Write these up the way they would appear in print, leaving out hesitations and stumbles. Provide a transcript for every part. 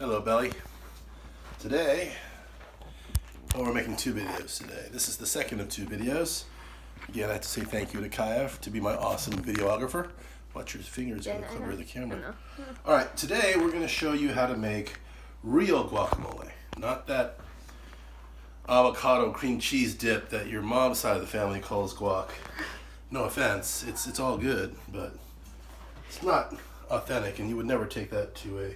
Hello, Belly. Today, we're making two videos today. This is the second of two videos. Again, I have to say thank you to Kaya to be my awesome videographer. Watch your fingers, going to cover the camera. All right, today we're going to show you how to make real guacamole, not that avocado cream cheese dip that your mom's side of the family calls guac. No offense, it's all good, but it's not authentic, and you would never take that to a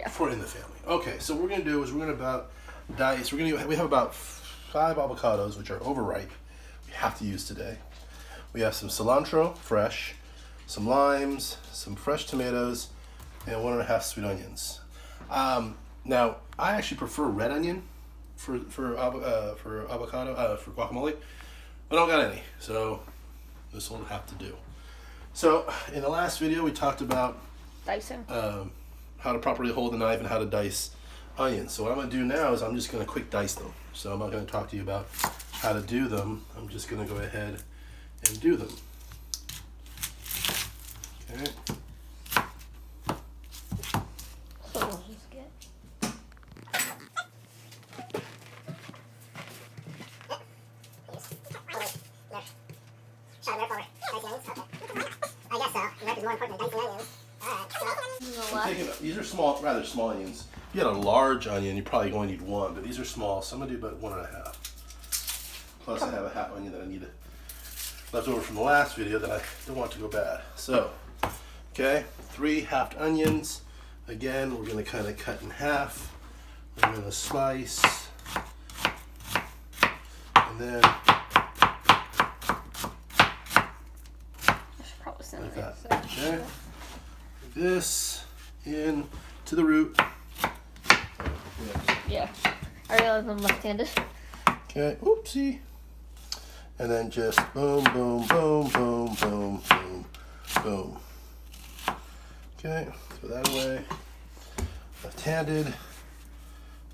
for in the family. Okay, so what we're gonna do is we're gonna about dice. We have about 5 avocados which are overripe. We have to use today. We have some cilantro, fresh, some limes, some fresh tomatoes, and 1.5 sweet onions. Now I actually prefer red onion for avocado for guacamole, but I don't got any, so this will have to do. So in the last video we talked about dicing. How to properly hold the knife and how to dice onions. So what I'm going to do now is I'm just going to quick dice them. So I'm not going to talk to you about how to do them. I'm just going to go ahead and do them. Okay. So we'll just get... I guess so. Knife is more important than dicing onions. These are small, rather small onions. If you had a large onion, you probably only need 1, but these are small, so I'm going to do about 1.5. Plus I have a half onion that I need left over from the last video that I don't want to go bad. So, okay, 3 halved onions. Again, we're going to kind of cut in half. We're going to slice. And then like that. Okay. This in to the root. Yeah. I realize I'm left-handed. Okay, oopsie. And then just boom, boom, boom, boom, boom, boom, boom. Okay, throw that away. Left-handed.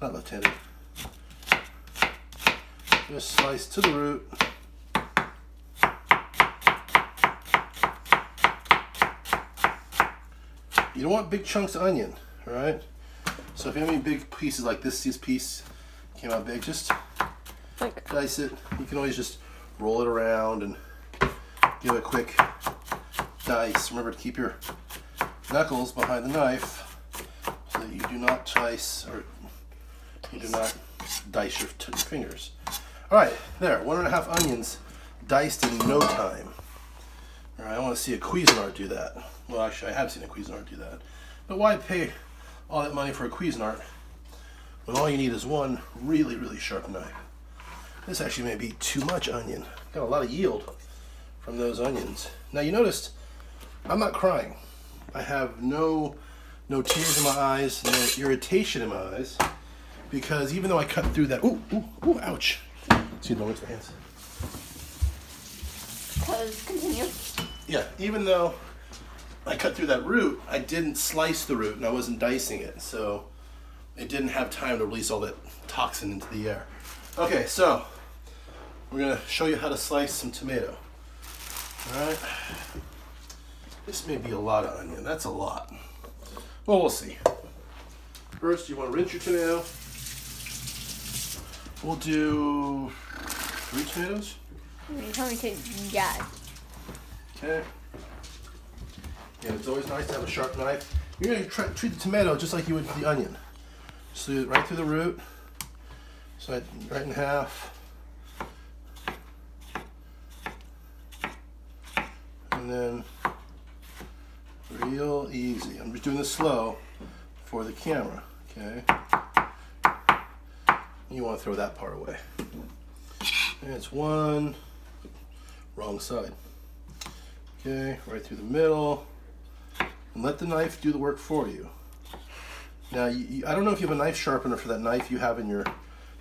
Not left-handed. Just slice to the root. You don't want big chunks of onion, all right? So if you have any big pieces like this piece came out big, just dice it. You can always just roll it around and give it a quick dice. Remember to keep your knuckles behind the knife so that you do not dice your fingers. All right, there, 1.5 onions diced in no time. All right, I want to see a Cuisinart do that. Well, actually, I have seen a Cuisinart do that. But why pay all that money for a Cuisinart when all you need is one really, really sharp knife? This actually may be too much onion. Got a lot of yield from those onions. Now, you noticed I'm not crying. I have no tears in my eyes, no irritation in my eyes, because even though I cut through that, ooh, ouch. See, don't my hands. Because, continue. Yeah, even though I cut through that root, I didn't slice the root and I wasn't dicing it, so it didn't have time to release all that toxin into the air. Okay, so we're gonna show you how to slice some tomato. All right, this may be a lot of onion. That's a lot. Well, we'll see. First, you want to rinse your tomato. We'll do 3 tomatoes. How many you got? Okay. And it's always nice to have a sharp knife. You're going to treat the tomato just like you would the onion. Just right through the root. So right in half. And then real easy. I'm just doing this slow for the camera. Okay. You want to throw that part away. And it's one. Wrong side. Okay, right through the middle. And let the knife do the work for you. Now, I don't know if you have a knife sharpener for that knife you have in your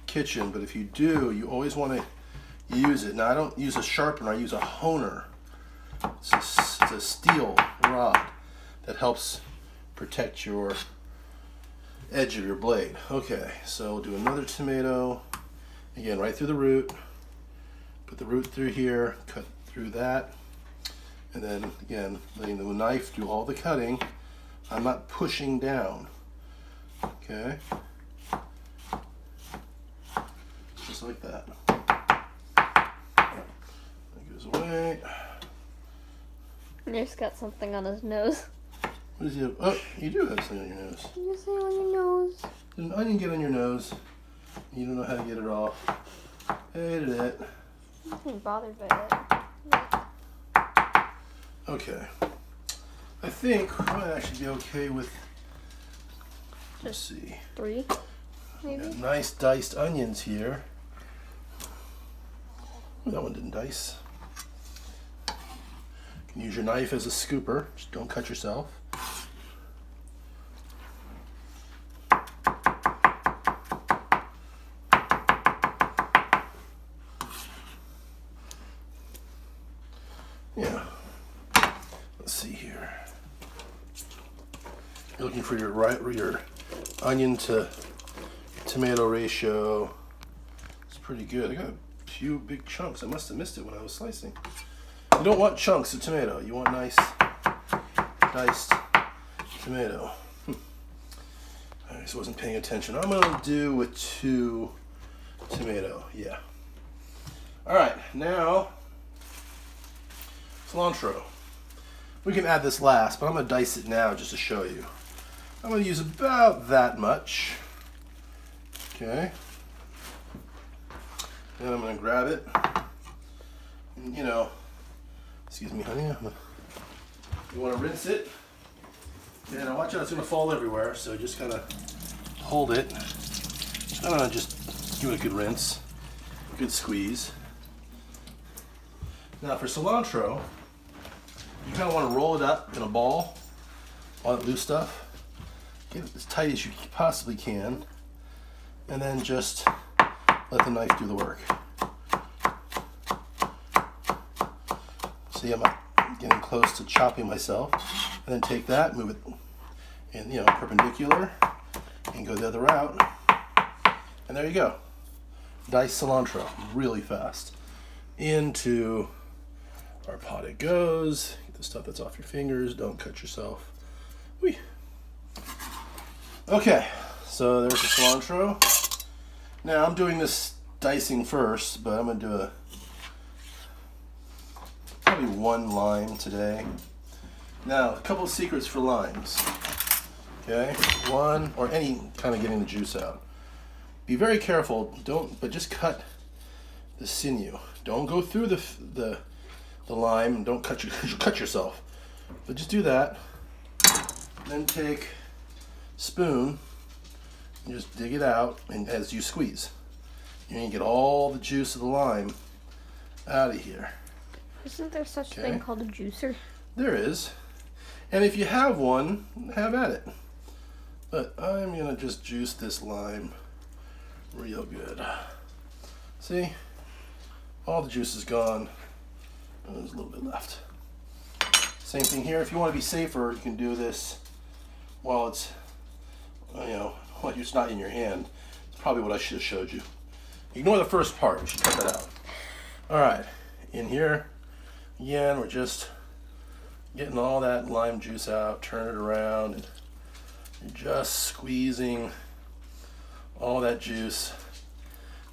kitchen, but if you do, you always want to use it. Now, I don't use a sharpener, I use a honer. It's a steel rod that helps protect your edge of your blade. Okay, so we'll do another tomato. Again, right through the root. Put the root through here, cut through that. And then again, letting the knife do all the cutting. I'm not pushing down. Okay? Just like that. That goes away. Nick's got something on his nose. What does he have? Oh, you do have something on your nose. You say on your nose. Did an onion get on your nose? You don't know how to get it off. Hated it. I'm bothered by it. Okay. I think I might actually be okay with, let's see. 3, maybe? Got nice diced onions here. Ooh, that one didn't dice. You can use your knife as a scooper. Just don't cut yourself. Yeah. Let's see here. You're looking for your onion to tomato ratio. It's pretty good. I got a few big chunks. I must have missed it when I was slicing. You don't want chunks of tomato. You want nice diced tomato. I just wasn't paying attention. I'm gonna do with 2 tomato. Yeah. All right, now cilantro. We can add this last, but I'm gonna dice it now just to show you. I'm gonna use about that much. Okay. Then I'm gonna grab it. And, you know, excuse me, honey. You wanna rinse it. And now watch out, it's gonna fall everywhere. So just kind of hold it. I'm gonna just give it a good rinse, good squeeze. Now for cilantro, you kind of want to roll it up in a ball, all that loose stuff. Get it as tight as you possibly can, and then just let the knife do the work. See, I'm getting close to chopping myself, and then take that, move it in, you know, perpendicular, and go the other route, and there you go. Diced cilantro, really fast. Into our pot it goes. Get the stuff that's off your fingers. Don't cut yourself. Whee. Okay, so there's the cilantro. Now I'm doing this dicing first, but I'm gonna do probably 1 lime today. Now, a couple of secrets for limes. Okay, 1 or any kind of getting the juice out. Be very careful. But just cut the sinew. Don't go through the lime, and don't cut yourself. But just do that. Then take a spoon and just dig it out, and as you squeeze, you're gonna get all the juice of the lime out of here. Isn't there such a thing called a juicer? There is, and if you have one, have at it. But I'm gonna just juice this lime real good. See, all the juice is gone. There's a little bit left. Same thing here. If you want to be safer, you can do this while it's, you know, while it's not in your hand. It's probably what I should have showed you. Ignore the first part. We should cut that out. All right, in here, again, we're just getting all that lime juice out. Turn it around, and you're just squeezing all that juice.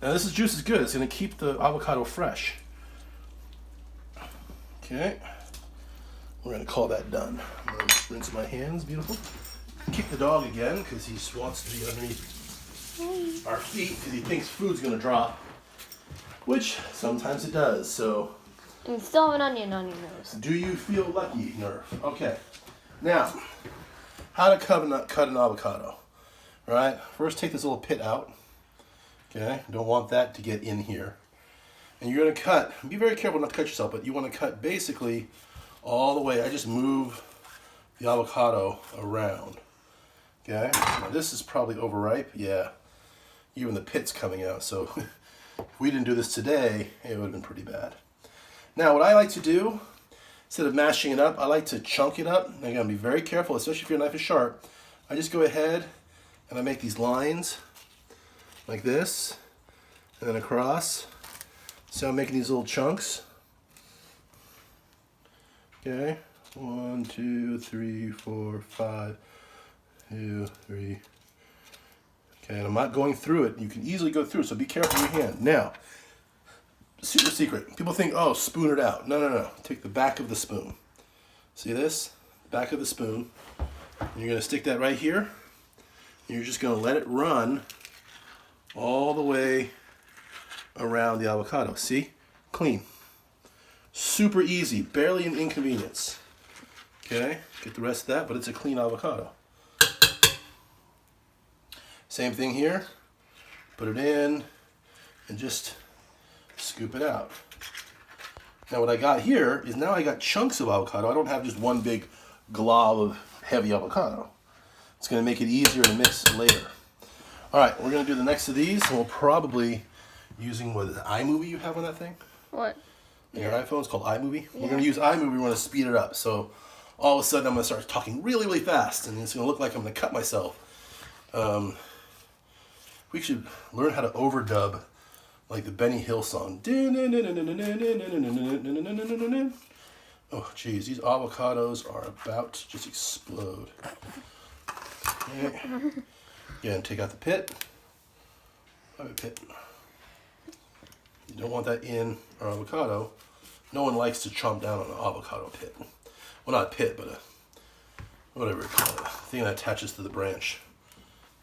Now this juice is good. It's going to keep the avocado fresh. Okay, we're going to call that done. I'm going to rinse my hands, beautiful. Kick the dog again because he wants to be underneath our feet because he thinks food's going to drop, which sometimes it does. So, And you still have an onion on your nose. do you feel lucky, Nerf? Okay, now how to cut an avocado. All right, first take this little pit out. Okay, don't want that to get in here. And you're going to cut, be very careful not to cut yourself, but you want to cut basically all the way. I just move the avocado around. Okay, now this is probably overripe. Yeah, even the pit's coming out. So if we didn't do this today, it would have been pretty bad. Now what I like to do, instead of mashing it up, I like to chunk it up. And again, be very careful, especially if your knife is sharp. I just go ahead and I make these lines like this, and then across. So I'm making these little chunks. Okay, 1, 2, 3, 4, 5, 2, 3. Okay, and I'm not going through it. You can easily go through, so be careful with your hand. Now, super secret. People think, oh, spoon it out. No, no, no. Take the back of the spoon. See this? Back of the spoon. And you're going to stick that right here. And you're just going to let it run all the way around the avocado. See? Clean. Super easy. Barely an inconvenience. Okay? Get the rest of that, but it's a clean avocado. Same thing here. Put it in and just scoop it out. Now what I got here is now I got chunks of avocado. I don't have just one big glob of heavy avocado. It's going to make it easier to mix later. All right, we're going to do the next of these, and we'll probably, using, what is it, iMovie you have on that thing? What? In your iPhone, it's called iMovie. Yeah. We're going to use iMovie, we're going to speed it up. So all of a sudden I'm going to start talking really, really fast, and it's going to look like I'm going to cut myself. We should learn how to overdub like the Benny Hill song. Oh, geez, these avocados are about to just explode. Okay. Again, take out the pit. Have a pit. You don't want that in our avocado. No one likes to chomp down on an avocado pit. Well, not a pit, but a, whatever you call it, a thing that attaches to the branch.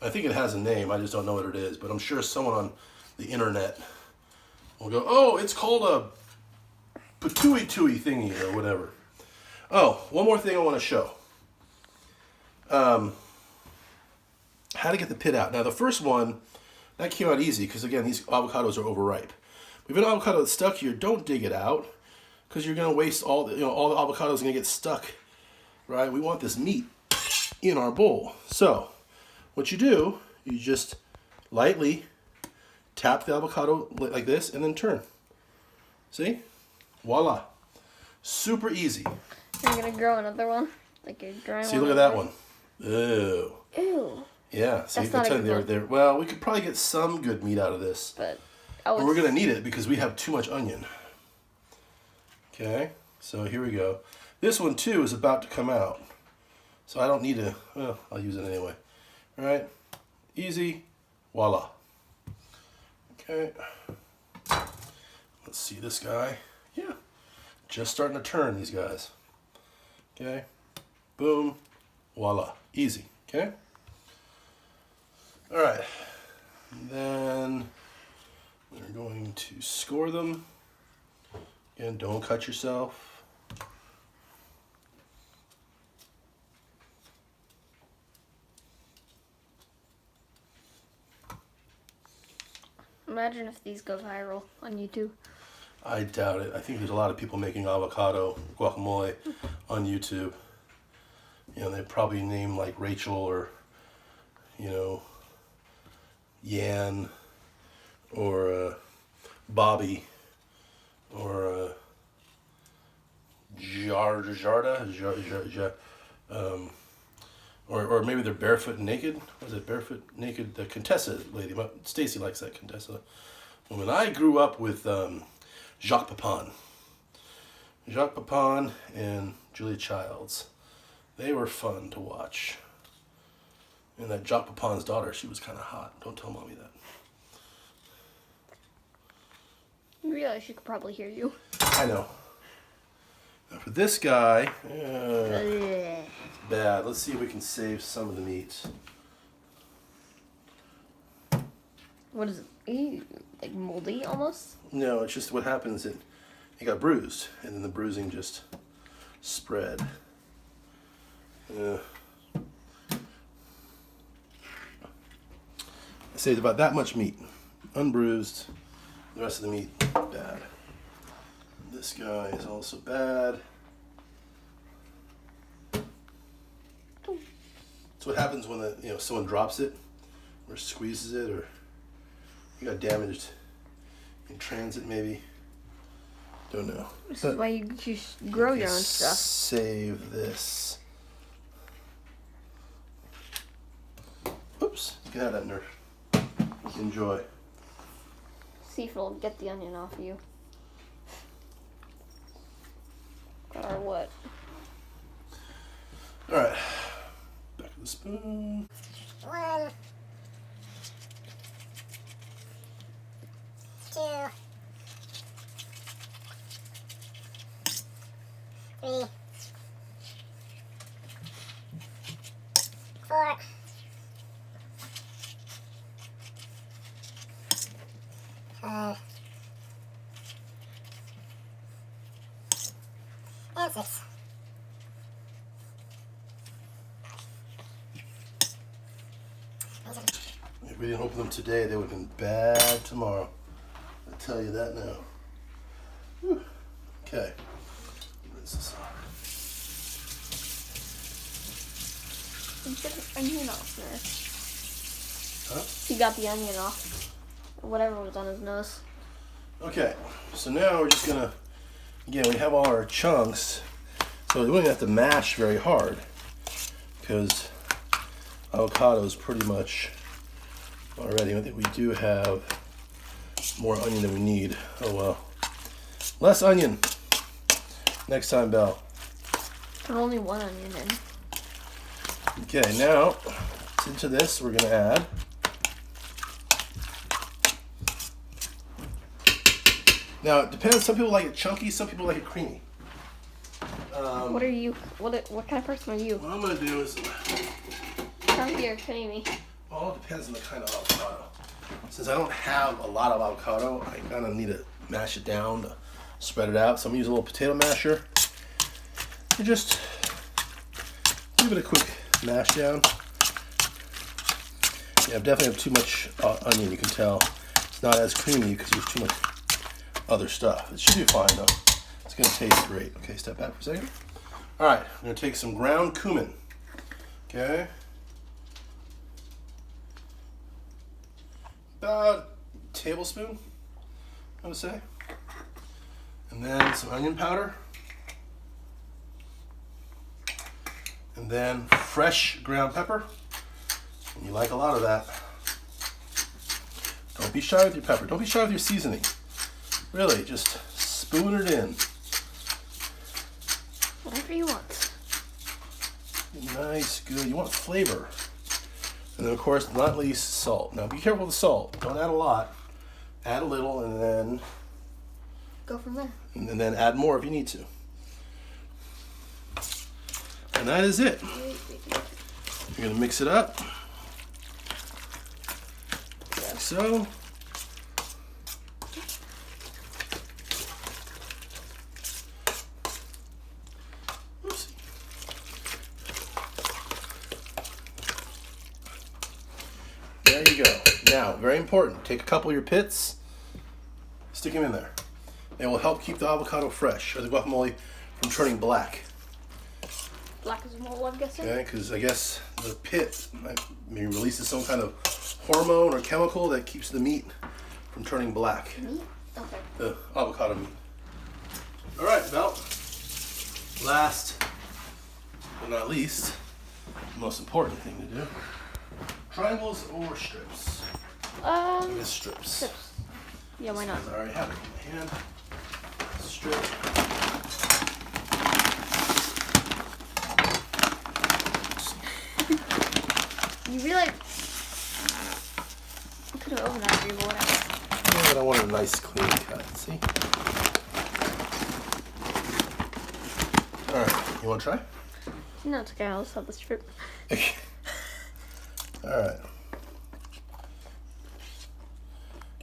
I think it has a name, I just don't know what it is, but I'm sure someone on the internet will go, oh, it's called a patooey-tooey thingy or whatever. Oh, one more thing I want to show. How to get the pit out. Now the first one, that came out easy because again, these avocados are overripe. If you have an avocado that's stuck here, don't dig it out because you're going to waste all the, all the avocados are going to get stuck, right? We want this meat in our bowl. So what you do, you just lightly tap the avocado like this and then turn. See? Voila. Super easy. You're going to grow another one? Like you're growing See, look at that one. Ew. Ew. Yeah, see, That's not a good they're, well, we could probably get some good meat out of this. But we're going to need it because we have too much onion. Okay, so here we go. This one, too, is about to come out. So I don't need to, well, I'll use it anyway. All right, easy, voila. Okay, let's see this guy. Yeah, just starting to turn, these guys. Okay, boom, voila, easy, okay? All right, and then we're going to score them. Again, don't cut yourself. Imagine if these go viral on YouTube. I doubt it. I think there's a lot of people making avocado guacamole on YouTube. You know, they probably name like Rachel or, you know, Yan or Bobby or Jarda, or maybe they're barefoot and naked. Was it barefoot naked? The Contessa lady. Stacy likes that Contessa woman. I grew up with Jacques Pepin. Jacques Pepin and Julia Childs. They were fun to watch. And that Jacques Pepin's daughter, she was kind of hot. Don't tell mommy that. You realize she could probably hear you. I know. Now for this guy, it's bad. Let's see if we can save some of the meat. What is it? Ew, like moldy almost? No, it's just what happens. It got bruised, and then the bruising just spread. I saved about that much meat, unbruised. The rest of the meat, bad. This guy is also bad. So what happens when someone drops it, or squeezes it, or you got damaged in transit maybe? Don't know. This is why you grow your own stuff. Save this. Oops, you can have that, nerd. Enjoy. See if it'll get the onion off you. Or what? tablespoon. 1, 2, 3, 4, 5, and 6. If we didn't open them today, they would have been bad tomorrow. I'll tell you that now. Whew. Okay. Rinse this off. You got the onion off there. Huh? He got the onion off. Or whatever was on his nose. Okay, so now we're just gonna, again, we have all our chunks, so we don't have to mash very hard because avocado is pretty much already. I think we do have more onion than we need. Oh well. Less onion. Next time, Belle. Put only one onion in. Okay, now into this we're gonna add now it depends, some people like it chunky, some people like it creamy. What are you? What kind of person are you? What I'm gonna do is, Chunky or creamy? all depends on the kind of avocado. Since I don't have a lot of avocado, I kind of need to mash it down to spread it out. So I'm gonna use a little potato masher to just give it a quick mash down. Yeah, I definitely have too much onion. You can tell it's not as creamy because there's too much other stuff. It should be fine though. It's gonna taste great. Okay, step back for a second. All right, I'm gonna take some ground cumin. Okay. About a tablespoon, I would say. And then some onion powder. And then fresh ground pepper. And you like a lot of that. Don't be shy with your pepper. Don't be shy with your seasoning. Really, just spoon it in. Whatever you want. Nice, good. You want flavor. And then, of course, not least, salt. Now, be careful with the salt. Don't add a lot. Add a little, and then Go from there. and then add more if you need to. And that is it. You're gonna mix it up, like so. Oopsie. There you go. Now, very important, take a couple of your pits, stick them in there. They will help keep the avocado fresh, or the guacamole from turning black. Black as a mole, I'm guessing. Okay, because I guess the pit maybe releases some kind of hormone or chemical that keeps the meat from turning black. Meat? Okay. The avocado meat. All right, Belle. Last but not least, the most important thing to do: triangles or strips. I guess strips. Strips. Yeah, why not? I already have it in my hand. Strip. You realize I could have opened that for you, but whatever. Yeah, but I want a nice clean cut. See? All right. You want to try? No, it's okay. I'll just have the strip. All right.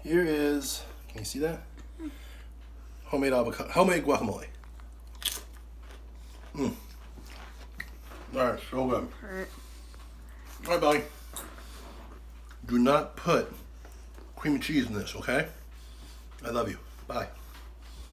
Here is. Can you see that? Homemade avocado, homemade guacamole. All right, so good. Alright. All right, Belly. Do not put cream cheese in this, okay? I love you. Bye.